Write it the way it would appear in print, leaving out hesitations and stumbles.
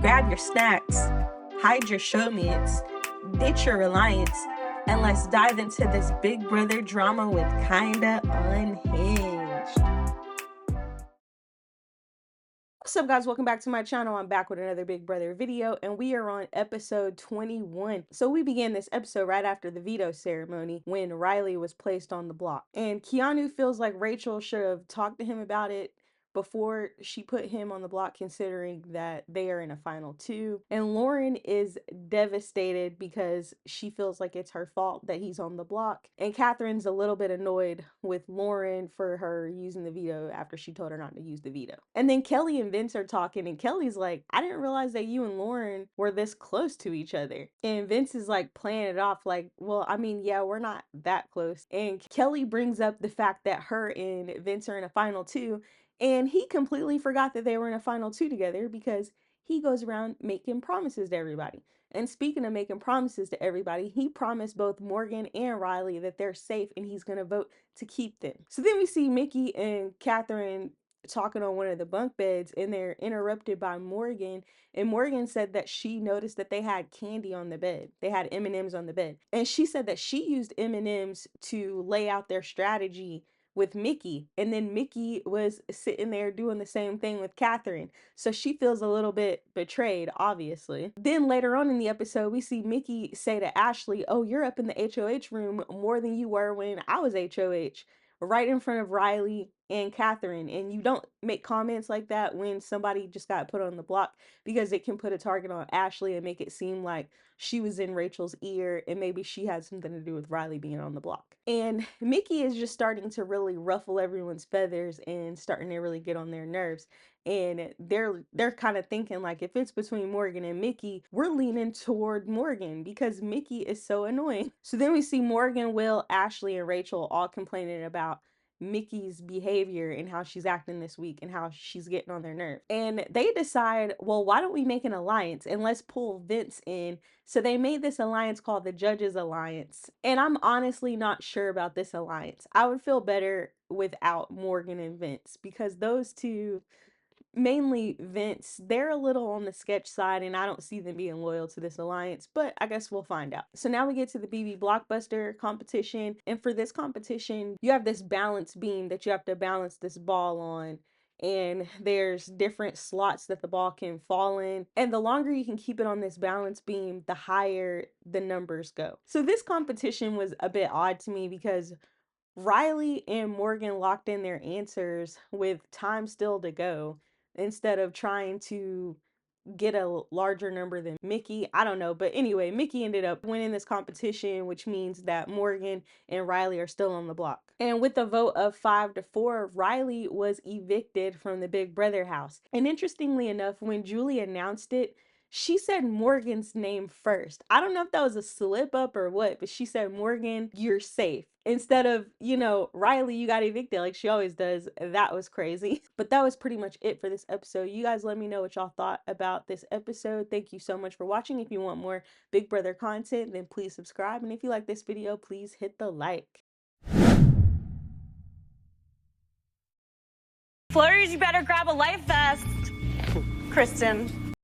grab your snacks, hide your showmates, ditch your reliance, and let's dive into this Big Brother drama with Kinda Unhinged. What's up, guys? Welcome back to my channel. I'm back with another Big Brother video, and we are on episode 21. So we began this episode right after the veto ceremony when Riley was placed on the block. And Keanu feels like Rachel should have talked to him about it before she put him on the block, considering that they are in a final two. And Lauren is devastated because she feels like it's her fault that he's on the block. And Catherine's a little bit annoyed with Lauren for her using the veto after she told her not to use the veto. And then Kelly and Vince are talking, and Kelly's like, I didn't realize that you and Lauren were this close to each other. And Vince is like playing it off like, well, I mean, yeah, we're not that close. And Kelly brings up the fact that her and Vince are in a final two, and he completely forgot that they were in a final two together because he goes around making promises to everybody. And speaking of making promises to everybody, he promised both Morgan and Riley that they're safe and he's going to vote to keep them. So then we see Mickey and Catherine talking on one of the bunk beds, and they're interrupted by Morgan. And Morgan said that she noticed that they had candy on the bed. They had M&Ms on the bed. And she said that she used M&Ms to lay out their strategy with Mickey, and then Mickey was sitting there doing the same thing with Catherine. So she feels a little bit betrayed, obviously. Then later on in the episode, we see Mickey say to Ashley, oh, you're up in the HOH room more than you were when I was HOH, right in front of Riley and Catherine. And you don't make comments like that when somebody just got put on the block, because it can put a target on Ashley and make it seem like she was in Rachel's ear and maybe she had something to do with Riley being on the block. And Mickey is just starting to really ruffle everyone's feathers and starting to really get on their nerves. And they're kind of thinking like, if it's between Morgan and Mickey, we're leaning toward Morgan because Mickey is so annoying. So then we see Morgan, Will, Ashley, and Rachel all complaining about Mickey's behavior and how she's acting this week and how she's getting on their nerve. And they decide, well, why don't we make an alliance and let's pull Vince in. So they made this alliance called the Judges Alliance. And I'm honestly not sure about this alliance. I would feel better without Morgan and Vince, because those two, mainly Vince, they're a little on the sketch side, and I don't see them being loyal to this alliance, but I guess we'll find out. So now we get to the BB Blockbuster competition, and for this competition, you have this balance beam that you have to balance this ball on, and there's different slots that the ball can fall in, and the longer you can keep it on this balance beam, the higher the numbers go. So this competition was a bit odd to me because Riley and Morgan locked in their answers with time still to go, instead of trying to get a larger number than Mickey. I don't know. But anyway, Mickey ended up winning this competition, which means that Morgan and Riley are still on the block. And with a vote of 5-4, Riley was evicted from the Big Brother house. And interestingly enough, when Julie announced it, she said Morgan's name first. I don't know if that was a slip up or what, but she said, Morgan, you're safe, instead of, Riley, you got evicted like she always does. That was crazy. But that was pretty much it for this episode. You guys let me know what y'all thought about this episode. Thank you so much for watching. If you want more Big Brother content, then please subscribe. And if you like this video, please hit the like. Flirters, you better grab a life vest. Kristen.